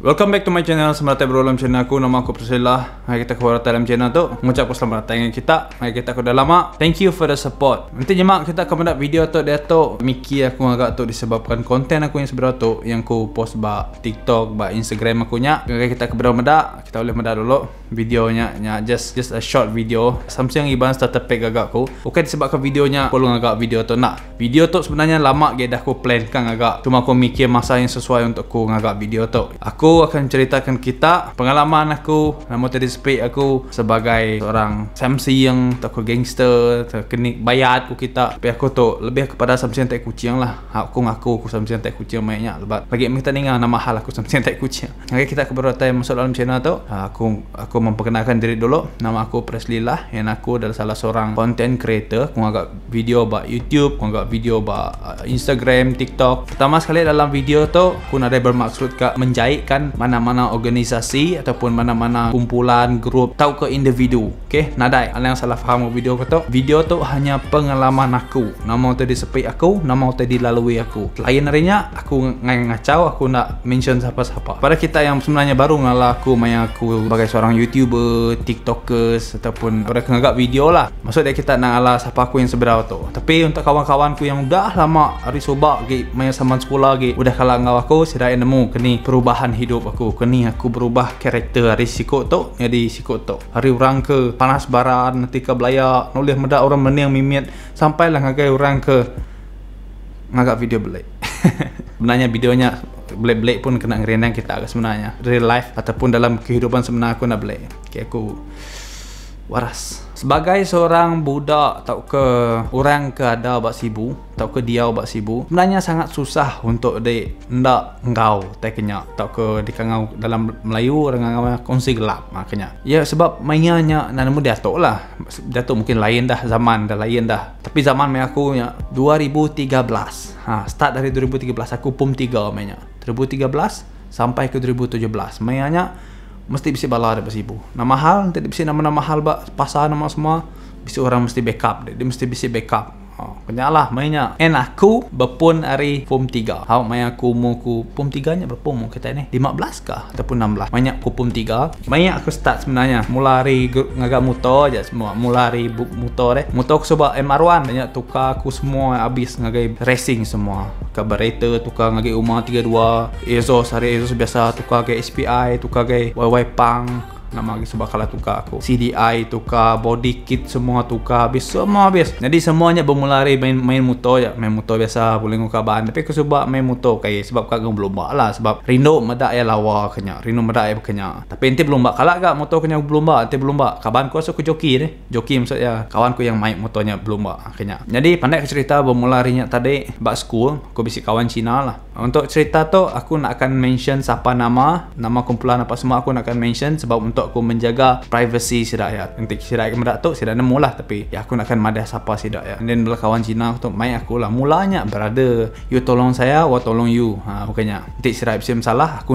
Welcome back to my channel. Selamat datang dalam channel aku. Nama aku Priscilla. Hari kita keluar dalam channel tu mengucapkan selamat datang dengan kita. Hari kita aku dah lama. Thank you for the support. Nanti jemak kita akan mendapat video tu dia tu Miki aku agak tu disebabkan konten aku yang sebenarnya tu yang aku post ba TikTok, ba Instagram aku nya. Hari kita kebenar medak. Kita boleh medak dulu videonya nya just a short video. Samsung iban starter pack agak aku. Bukan disebabkan videonya aku agak video tu nak. Video tu sebenarnya lama dah aku plan kan agak. Cuma aku mikir masa yang sesuai untuk aku agak video tu. Aku akan ceritakan kita pengalaman aku, nama tadi speak aku sebagai seorang Samsi yang tak gangster, kena bayar aku kita. Tapi aku tu lebih kepada Samsi yang tak kucing lah. Aku ngaku aku Samsi yang tak kucing mainnya. Lebat bagi kita dengar nama hal aku Samsi yang tak kucing. Jadi kita kebetulan time masuk dalam channel tu, aku memperkenalkan diri dulu. Nama aku Priscilla, yang aku adalah salah seorang content creator. Aku agak video ba YouTube, aku agak video ba Instagram, TikTok. Pertama sekali dalam video tu aku ada bermaksud ke menjahitkan mana-mana organisasi ataupun mana-mana kumpulan, grup atau ke individu. Okey, nadai ada yang salah faham video aku tu. Video tu hanya pengalaman aku. Nama tu disepik aku, nama tu dilalui aku. Lain harinya aku ngacau, aku nak mention siapa-siapa. Pada kita yang sebenarnya baru ngalah aku main aku sebagai seorang YouTuber, TikTokers ataupun mereka ngagak video lah. Maksud dia kita nak ngalah siapa aku yang sebenarnya tu. Tapi untuk kawan-kawanku yang dah lama hari sobak ke main sama sekolah ke udah kalah ngau aku sedaya nemu kini perubahan hidup aku kini aku berubah karakter hari sikut tu jadi sikut tu hari orang ke panas baran nanti ke belaya nulis medak orang mening mimit sampailah ngagai orang ke ngagak video belai. Sebenarnya videonya belai-belai pun kena ngerenang kita agak sebenarnya real life ataupun dalam kehidupan sebenar aku nak belai. Okay, aku waras sebagai seorang budak atau ke orang ke ada bak sibu atau ke dia bak sibu sebenarnya sangat susah untuk ndak engkau teknya atau ke dikangau dalam Melayu orang ngau kongsi gelap makanya ya sebab mainnya nanamu datuk lah datuk mungkin lain dah zaman dah lain dah tapi zaman main aku nya 2013 start dari 2013 aku PUM 3 mainnya 2013 sampai ke 2017 mainnya mesti bisa bala ada besibu. Nama hal nanti bisa nama-nama hal bak pasar nama semua bisa orang mesti backup dia mesti bisa backup. Kenyalah mainnya. Aku berpun hari PUM 3. Main aku mau ku PUM 3 nya berapa mu kita ni 15 kah ataupun 16. Banyak aku PUM 3. Banyak aku start sebenarnya. Mula hari ngagak motor aja semua. Mula hari motor deh. Motor aku coba MR1 banyak tukar aku semua habis ngagai racing semua. Carburetor tukar ngagai Uma 32. Exhaust hari exhaust biasa tukar ke SPI, tukar ke YY Pang. Nama lagi sebab kalau tukar aku CDI tukar, body kit semua tukar habis semua habis. Jadi semuanya bermula dari main motor je. Main motor biasa boleh ngukar bahan. Tapi aku sebab main motor kayak sebab kagak berlomba lah. Sebab rindu medak ya lawa kenya. Rindu medak ya kenya. Tapi ente berlomba kalak gak motor kenya berlomba. Ente berlomba. Kawan ku asal aku joki deh. Joki maksudnya kawan ku yang main motornya berlomba kenya. Jadi pandai aku cerita bermula harinya tadi bak school. Aku bisik kawan Cina lah. Untuk cerita tu aku nak akan mention siapa nama kumpulan apa semua aku nak akan mention sebab untuk aku menjaga privacy si rakyat. Nanti si rakyat medak tu si dah nemu lah tapi ya aku nak akan madah siapa si rakyat. Dan bila kawan Cina tu main aku lah. Mulanya brother, you tolong saya, wa tolong you. Bukannya nanti si rakyat bisa masalah aku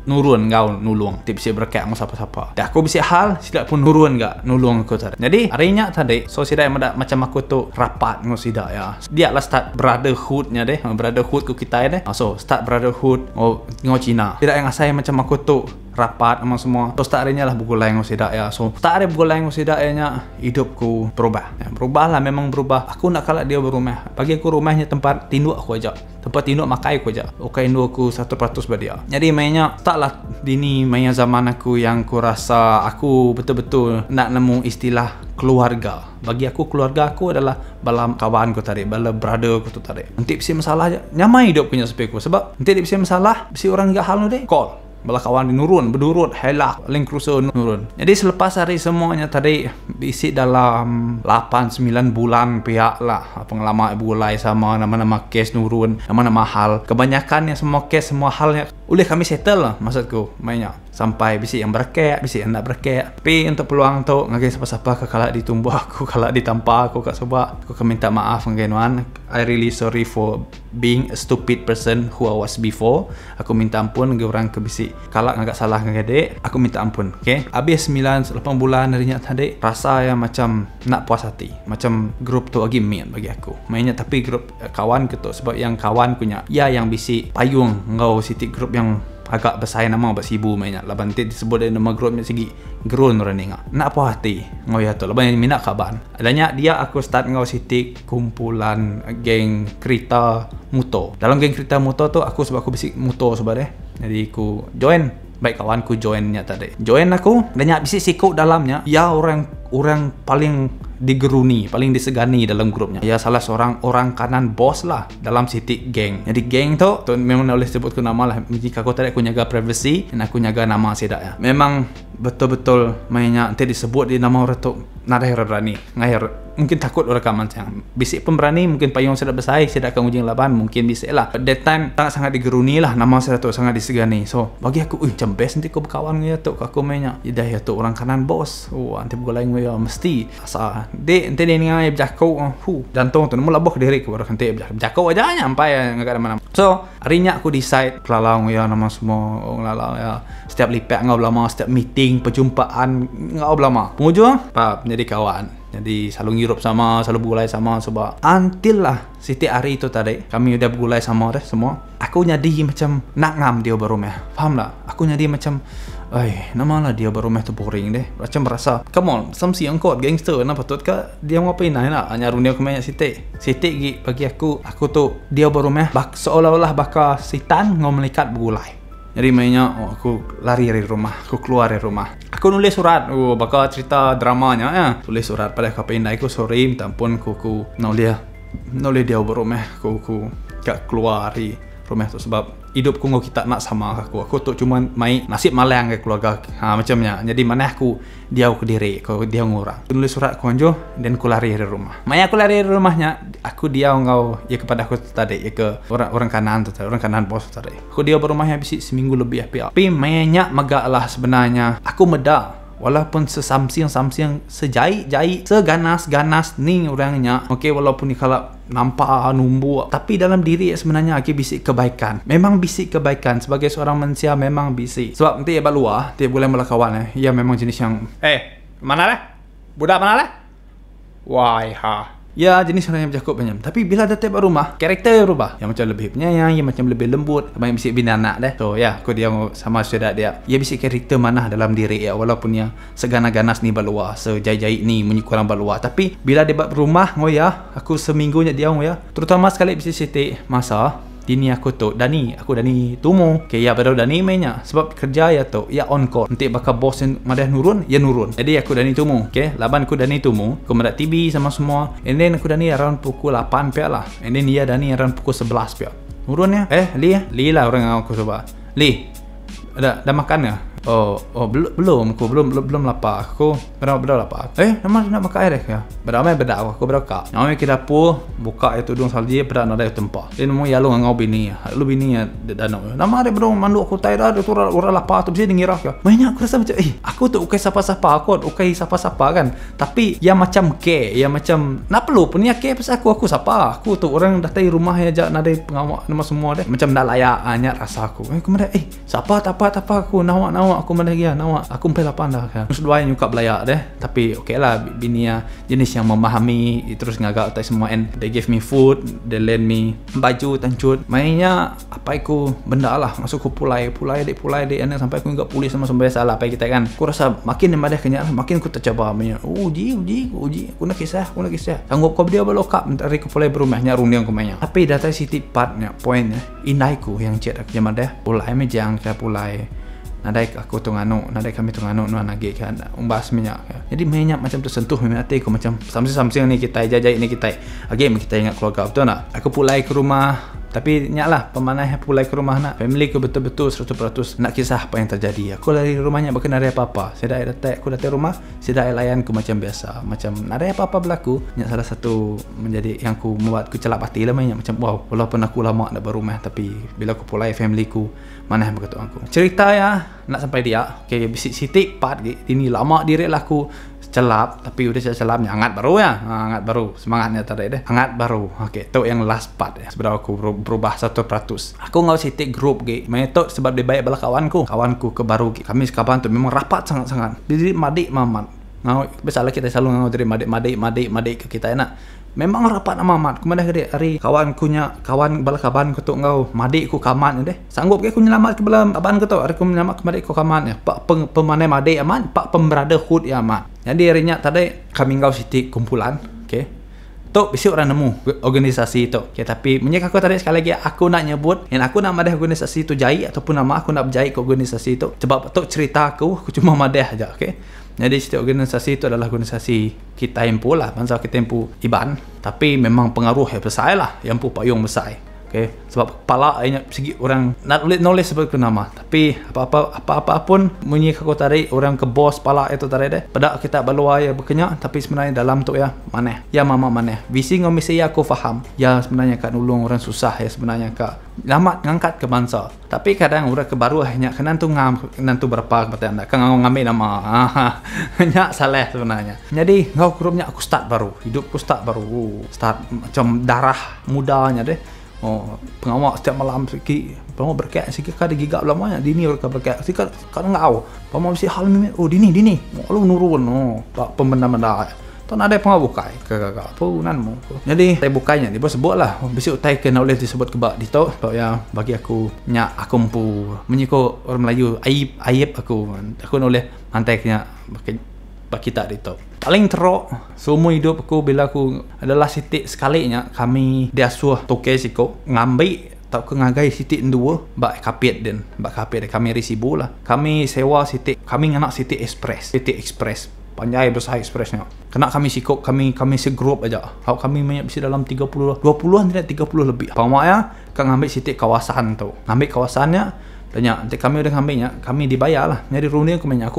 nurun kau nulung. Nanti bisa berkat sama siapa-siapa. Dan aku bisa hal si rakyat pun nurun gak nulung aku tadi. Jadi harinya tadi so si rakyat medak macam aku tu rapat dengan si ya. Dia lah start brotherhoodnya deh. Brotherhood ku kita deh. So start brotherhood dengan Cina. Tidak yang asal macam aku tu rapat sama semua. Terus tak adanya lah bergulai dengan sidak ya. So tak ada bergulai dengan sidak ya hidupku berubah. Ya, berubah lah memang berubah. Aku nak kalak dia berumah. Bagi aku rumahnya tempat tinduk aku aja. Tempat tinduk makai aku aja. Oke induk aku 100% dia. Jadi mainnya taklah dini mainnya zaman aku yang aku rasa aku betul-betul nak nemu istilah keluarga. Bagi aku keluarga aku adalah bala kawan ku tadi, bala brother ku tu tadi. Nanti bisa masalah aja. Nyamai hidup punya sepeku sebab nanti dia bisa masalah, bisa orang gak hal deh. Call. Bala kawan nurun, berdurut, helak, link cruiser nurun. Jadi selepas hari semuanya tadi bisi dalam 8-9 bulan pihak lah pengalaman bulai sama nama-nama kes nurun, nama-nama hal. Kebanyakan yang semua kes, semua halnya boleh kami settle lah maksudku mainnya. Sampai bisi yang berkek, bisi yang nak berkek. Tapi untuk peluang tu ngagai siapa-siapa ke kalak ditumbuh aku, kalak ditampa aku kat soba. Aku akan minta maaf ngainuan. I really sorry for being a stupid person who I was before. Aku minta ampun nggai orang ke bisi kalak ngagak salah ngagai dek. Aku minta ampun. Okay? Habis 9-8 bulan harinya tadi rasa yang macam nak puas hati. Macam grup tu lagi main bagi aku. Mainnya tapi grup kawan ke tu sebab yang kawan punya ya yang bisi payung ngau sitik grup yang agak besar nama bersibu mainnya. Laban nanti disebut dari nama grupnya segi gerun orang ni ngak. Nak apa hati ngoya tu. Laban yang minat kaban. Adanya dia aku start ngau sitik kumpulan geng kereta motor. Dalam geng kereta motor tu aku sebab aku bisik motor sebab deh. Jadi aku join. Baik kawanku joinnya tadi. Join aku dan nyak bisik sikut dalamnya. Ya orang paling digeruni, paling disegani dalam grupnya. Ya salah seorang orang kanan bos lah dalam sitik geng. Jadi geng tu memang boleh sebutku nama lah. Jika aku tadi aku jaga privacy dan aku jaga nama sedak ya. Memang betul-betul mainnya nanti disebut di nama orang tu nada yang berani. Ngahir mungkin takut orang kaman sayang. Bisik pun berani, mungkin payung sedak bersaing, sedak akan ujung laban, mungkin bisik lah. At that time sangat digeruni lah, nama sedak tu sangat disegani. So bagi aku, macam best nanti aku berkawan dengan tu, aku mainnya. Dah ya tu orang kanan bos. Nanti bergulai dengan mesti asa. Nanti dia ni ngai berjakau, jantung tu mula bok diri aku orang nanti berjakau aja sampai enggak ada mana. So harinya aku decide kelalang ya nama semua orang lalang ya. Setiap lipat ngau lama, setiap meeting, perjumpaan ngau lama. Penghujung menjadi kawan. Jadi selalu ngirup sama, selalu bergulai sama sebab until lah setiap hari itu tadi kami udah bergulai sama deh semua. Aku jadi macam nak ngam dia berumah. Faham tak? Aku jadi macam nama lah dia berumah tu boring deh. Macam merasa, come on, some siang kot gangster nak patut ke dia ngapain nak nyaru dia kemanya sitik bagi aku tu dia berumah seolah-olah bakal setan ngau melikat bergulai. Jadi mainnya aku lari dari rumah, aku keluar dari rumah. Aku nulis surat, bakal cerita dramanya ya. Tulis surat pada KPI aku, sorry, minta ampun aku nulis dia berumah, aku gak keluar dari rumah tu sebab hidupku ngau kita nak sama aku tu cuma main nasib malang ke keluarga macamnya. Jadi mana aku dia ke diri aku dia ngurang. Aku nulis surat aku anjo dan aku lari dari rumah. Maya aku lari dari rumahnya, aku dia ngau ya kepada aku tadi ya ke orang kanan tu tadi, orang kanan bos tadi. Aku dia berumahnya bisik seminggu lebih tapi mayanya megak lah sebenarnya. Aku meda walaupun sesamsiang sejai seganas ni orangnya. Okey, walaupun ni kalau nampak numbu tapi dalam diri sebenarnya lagi bisik kebaikan. Memang bisik kebaikan sebagai seorang manusia, memang bisik. Sebab nanti ya luar, dia boleh melakawan ya memang jenis yang mana lah? Budak mana lah? Why ya jenis orang yang bercakap banyak. Tapi bila datang rumah, karakter berubah. Yang macam lebih penyayang, yang macam lebih lembut, yang bisik bina anak deh. So ya, aku dia sama saudara dia. Dia bisik karakter mana dalam diri ya, walaupun yang segana-ganas ni baluar, sejai-jai ni menyukurang baluar. Tapi bila dia berumah ngoya, aku seminggunya dia ngoya. Terutama sekali bisik sitik masa Dini aku Dani tumu. Okay, ya baru Dani mainnya. Sebab kerja ya tu, ya on call. Nanti bakal bos yang madah nurun, ya nurun. Jadi aku Dani tumu. Okay, laban aku Dani tumu. Aku madak TV sama semua. And then aku Dani around pukul 8 pihak lah. And then dia Dani around pukul 11 pihak. Nurun ya? Li lah orang aku coba. Li, dah makan ya? Belum lapar. Aku benar lapar. Nama nak makan air ya. Bedak aku bedak. Nama ke dapur buka itu tudung salji bedak nak ada tempat. Dia mau ya lu ngau bini. Lu bini ya danau. Nama ada belum mandu aku tai dah tu orang lapar tu bisa ngirah ya. Banyak aku rasa macam aku tu ukai sapa-sapa aku ukai sapa-sapa kan. Tapi ya macam ya macam nak perlu pun ya pasal aku sapa. Aku tu orang datang rumah ya jak nak ada pengawal nama semua deh. Macam dah layak anyat rasa aku. Kemudian siapa aku nawa aku mana lagi nawa aku sampai 8 dah kan. Terus dua yang nyukap belayak deh. Tapi okey lah bini jenis yang memahami terus ngagak tak semua and they give me food, they lend me baju tancut. Mainnya apa aku benda lah masuk aku pulai and sampai aku enggak pulih sama biasa lah apa kita kan. Aku rasa makin madah kenyang makin aku tercabar mainnya. Uji aku nak kisah. Sanggup kau dia belokap dari aku pulai berumahnya rundiang aku mainnya. Tapi data city partnya poinnya inaiku yang chat aku yang madah pulai mejang saya pulai. Nadai aku nadai kami tunganu nagi kan umbas minyak. Jadi minyak macam tersentuh minyak hati aku macam samsing ni kita jajai ni kita. Again kita ingat keluarga betul tak? Aku pulai ke rumah tapi nyaklah pemanah pulai ke rumah nak family ku betul-betul 100% nak kisah apa yang terjadi. Aku lari rumahnya bukan ada apa-apa. Aku datang rumah, saya layan ku macam biasa. Macam ada apa-apa berlaku. Yang salah satu menjadi yang ku membuat ku celap hati lah banyak macam wow, walaupun aku lama nak berumah tapi bila aku pulai family ku mana yang berkata aku. Cerita ya nak sampai dia. Okey, bisik sitik part ini lama diri lah aku celap tapi udah celapnya hangat baru ya. Hangat baru semangatnya tadi deh. Hangat baru. Okey, tu yang last part ya. Sebenarnya aku berubah 100%. Aku ngau sitik grup metok sebab dia baik bala kawanku ke baru kami sekapan tu memang rapat sangat-sangat. Jadi madik mamat. Ngau biasalah kita selalu ngau dari madik ke kita enak. Memang rapat nama mat. Kemudian dia hari kawan bala kaban ku tu ngau madik ku kaman deh. Sanggup ke aku nyelamat ke bala kaban ku tu. Hari ku nyelamat ke madik ku kaman ya. Pak pemanai madik aman, pak pembrotherhood ya aman. Jadi harinya tadi kami ngau siti kumpulan, okey. Tu bisi orang nemu organisasi tu. Okey, tapi menyek aku tadi sekali lagi aku nak nyebut yang aku nak madah organisasi tu jai ataupun nama aku nak berjai ke organisasi tu. Sebab tu cerita aku cuma madah aja, okey. Jadi setiap organisasi itu adalah organisasi kita himpu lah, bangsa kita himpu Iban. Tapi memang pengaruh yang besar lah, yang himpu payung besar. Okay. Sebab kepala segi orang nak nulis seperti nama. Tapi apa pun bunyi aku tarik orang ke bos kepala itu tarik deh. Pada kita balua ya berkenyak, tapi sebenarnya dalam tu ya mana? Ya mama mana? Visi ngomisi aku faham. Ya sebenarnya kak nulung orang susah ya sebenarnya kak lamat ngangkat ke bangsa. Tapi kadang orang ke baru hanya kena tu nantu berapa kata anda kan ngambil nama. Hanya salah sebenarnya. Jadi ngau kurupnya aku start baru. Hidupku start baru. Start macam darah mudanya deh. Oh, pengawak setiap malam sikit, pengawak berkat sikit kada gigap lamanya. Dini berkat sikit kada ngau. Pengawak mesti hal ni. Oh dini. Malu nurun. Oh, pak pembenda-benda. Tuan ada pengawak bukai kakak. Apa nanmu? Jadi saya bukainya dia sebutlah. Besok tai kena oleh disebut kebak di tu. Sebab ya bagi aku nyak aku mampu menyiko orang Melayu aib aku. Aku oleh mantai kita di tu. Paling teruk semua hidup aku bila aku adalah sitik sekalinya kami diasuh toke siko ngambil tak ke ngagai sitik dua bak kapit kami risibu lah. Kami sewa sitik, kami nganak sitik express panjai besar expressnya. Kena kami sikok kami segrup aja. Kalau kami banyak bisa dalam 20-an tidak 30 lebih. Pamaknya kan ngambil sitik kawasan tu. Ngambil kawasannya banyak, nanti kami udah ngambilnya, kami dibayar lah. Jadi runia aku banyak, aku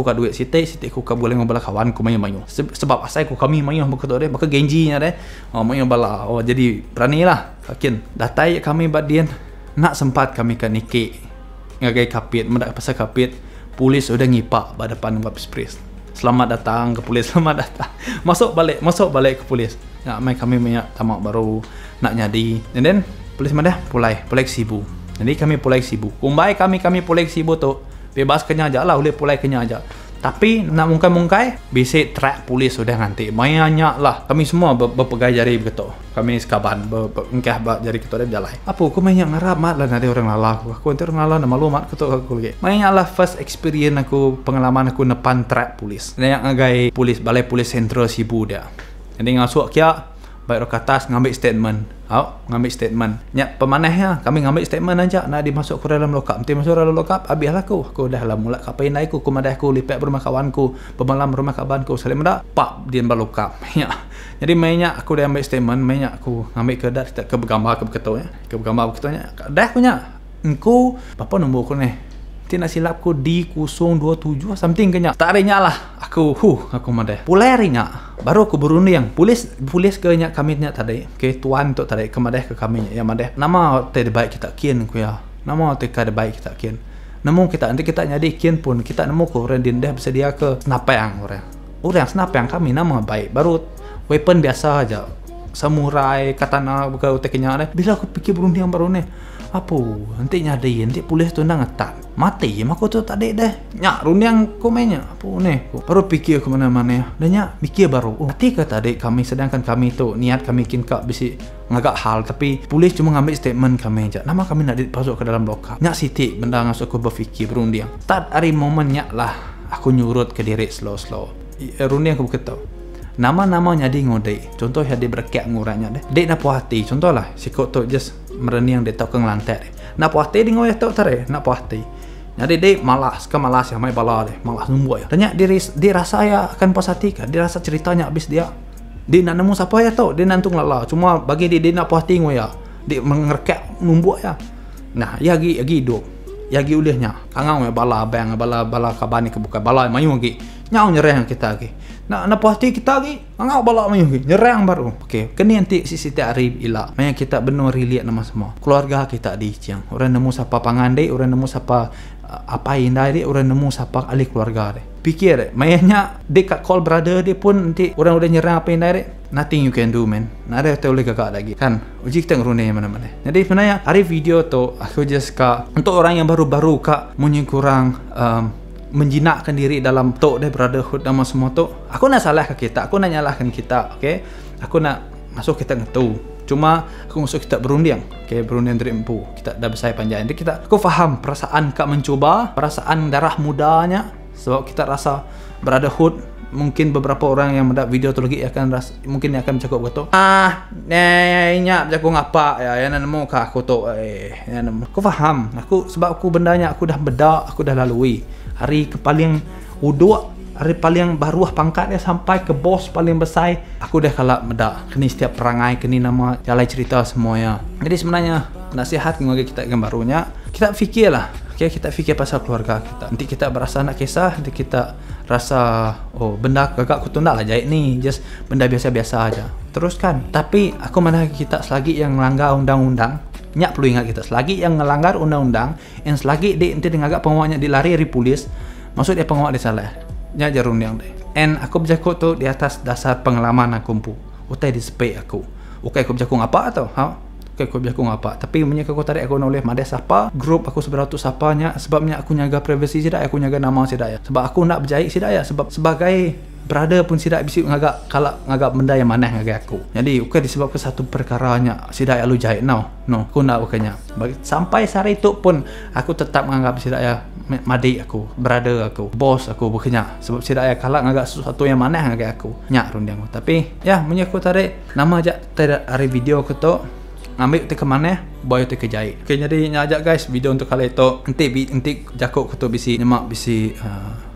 kat duit sitik aku kat boleh ngobrol kawan aku main. Sebab asal aku kami main begitu deh, maka genjinya deh. Oh main bala. Oh jadi beranilah. Yakin. Datai kami badian nak sempat kami ke Niki. Ngagai kapit, mendak pasal kapit. Polis udah ngipak pada depan Wabs Pris. Selamat datang ke polis, selamat datang. Masuk balik ke polis. Ya, mai kami banyak tamak baru nak nyadi. And then polis mana? Pulai sibu. Jadi kami pulai sibu. Kumbai kami pulai sibu tu bebas kenya aja lah, boleh pulai kenya aja. Tapi nak mungkai basic track polis sudah nganti. Banyak lah. Kami semua berpegai jari begitu. Kami sekaban engkah jari kita ada jalai. Apa aku banyak ngarap mat lah nanti orang lalah. Aku nanti orang lalah nama mat ketuk aku lagi. Banyak lah first experience aku, pengalaman aku nepan track polis. Yang ngagai polis balai polis sentral sibu dia. Jadi ngasuk kia baik ke atas ngambil statement. Nyak pemanahnya kami ngambil statement aja nak dimasuk ke dalam lokap. Nanti masuk dalam lokap habislah aku dah lah mula kapain aku madah aku lipat rumah kawanku, pemalam rumah kawanku. Salim dah pak dia balokap. Ya. Jadi mainnya aku dah ambil statement, mainnya aku ngambil ke dah ke bergambar ke betulnya. Ke bergambar betulnya. Dah punya. Engkau apa nombor aku ni? Tidak silapku D027 something kenya. Tak rinya lah aku madah. Pulai rinya. Baru aku berunding pulis kenya kami nya tadi. Ke tuan tu tadi kemadah ke kami ya madah. Nama tadi baik kita kian ku ya. Nama tadi baik kita kian. Nemu kita nanti kita nyadi kian pun kita nemu ko orang dindah bersedia ke snapang orang snapang kami nama baik. Baru weapon biasa aja. Samurai katana buka uteknya ada. Bila aku fikir berunding baru ni. Apa? Nanti nyadi, nanti polis tu nak ngetak. Mati, aku tu tak ada dah. Nyak, runiang aku mainnya. Apa ni? Baru fikir ke mana-mana. Dan nyak, fikir baru. Oh, ketika tadi kami, sedangkan kami tu, niat kami kinka bisi ngagak hal. Tapi polis cuma ngambil statement kami aja. Nama kami nak masuk ke dalam lokap. Nyak sitik, benda ngasuk aku berfikir berundiang. Start hari momen nyak lah. Aku nyurut ke diri slow. Runiang aku berkata. Nama-nama nyadi ngodai. Contoh ya dia berkek nguranya deh. Dek nak puas hati. Contoh lah, sikot tu just mereni yang dia tahu ke ngelantai. Nak puas hati dia ngoyak tahu tare. Nak puas hati. Jadi dia malas ya mai bala deh. Malas numbuh ya. Tanya dia rasa ya akan puas hati kan. Dia rasa ceritanya habis dia nak nemu siapa ya tahu. Dia nantung lala. Cuma bagi dia nak puas hati ngoyak. Dia mengerkek numbuh ya. Nah, yagi hidup. Yagi ulihnya. Kangau ya bala bang bala kabani kebuka bala mayu lagi. Nyau nyerang kita lagi. Nak puas hati kita lagi. Angau balak mayu lagi. Nyerang baru. Okey. Kini nanti sisi arif ilah. Maya kita benar relate nama semua. Keluarga kita di Ciang. Orang nemu siapa pangandai, orang nemu siapa apa indai dia, orang nemu siapa ahli keluarga dia. Pikir mayanya dekat call brother dia pun nanti orang udah nyerang apa indai dia. Nothing you can do man. Nada kita boleh gagak lagi kan. Uji kita ngerunai mana-mana. Jadi sebenarnya hari video tu aku just untuk orang yang baru-baru kak mungkin kurang menjinakkan diri dalam tok deh brotherhood sama semua tu. Aku nak salah ke kita, aku nak nyalahkan kita, okay? Aku nak masuk kita ngetu. Cuma aku masuk kita berunding, okay? Berunding dari empu. Kita dah besar panjang. Jadi aku faham perasaan kak mencoba, perasaan darah mudanya, sebab kita rasa brotherhood. Mungkin beberapa orang yang mendapat video tu lagi mungkin akan bercakap betul. Nyak bercakap ngapa ya, yang nemu ke aku tu. Aku faham. Sebab aku bendanya aku dah bedak, aku dah lalui. Hari ke paling uduk, hari paling baruah pangkat dia sampai ke bos paling besar, aku dah kalak bedak. Kini setiap perangai, kini nama jalan cerita semuanya. Jadi sebenarnya nasihat keluarga kita yang barunya, kita fikirlah. Okay, kita fikir pasal keluarga kita. Nanti kita berasa nak kisah, nanti kita rasa oh benda kakak aku tu nak lah jahit ni, just benda biasa-biasa aja. Teruskan. Tapi aku mana kita selagi yang melanggar undang-undang, nyak perlu ingat kita selagi yang melanggar undang-undang, yang selagi dia nanti dengar pengawalnya dilari dari polis, maksud dia pengawal dia salah. Nyak jarum yang deh. And aku bercakap tu di atas dasar pengalaman aku pun. Utai disepek aku. Okay, aku bercakap apa atau? Ha? Okay, aku biar aku ngapa. Tapi punya aku tarik aku nak boleh madai siapa, grup aku seberatus siapanya, sebabnya aku jaga privasi sidak, aku jaga nama sidak ya. Sebab aku nak berjaya sidak ya, sebab sebagai brother pun sidak bisa ngagak kalak ngagak benda yang mana ngagak aku. Jadi okay, disebabkan satu perkaranya sidak ya lu jahit no, aku nak bukannya. Sampai hari itu pun aku tetap menganggap sidak ya madik aku, brother aku, bos aku bukannya. Sebab sidak ya kalak ngagak sesuatu yang mana ngagak aku. Nyak runding aku. Tapi ya punya aku tarik nama aja tidak hari video aku tu. Ambil tu ke mana, boy tu ke jahit. Okay, jadi nyajak guys video untuk kali itu. Nanti jakuk aku tu bisi nyemak bisi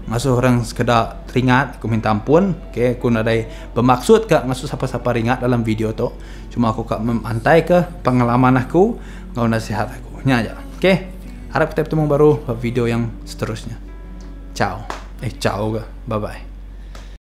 ngasuh orang sekedar teringat, aku minta ampun. Okay, aku nak ada bermaksud ke ngasuh siapa-siapa ringat dalam video tu. Cuma aku kak memantai ke pengalaman aku, ngau nasihat aku. Nyajak. Okay, harap kita bertemu baru video yang seterusnya. Ciao. Ciao ke. Bye bye.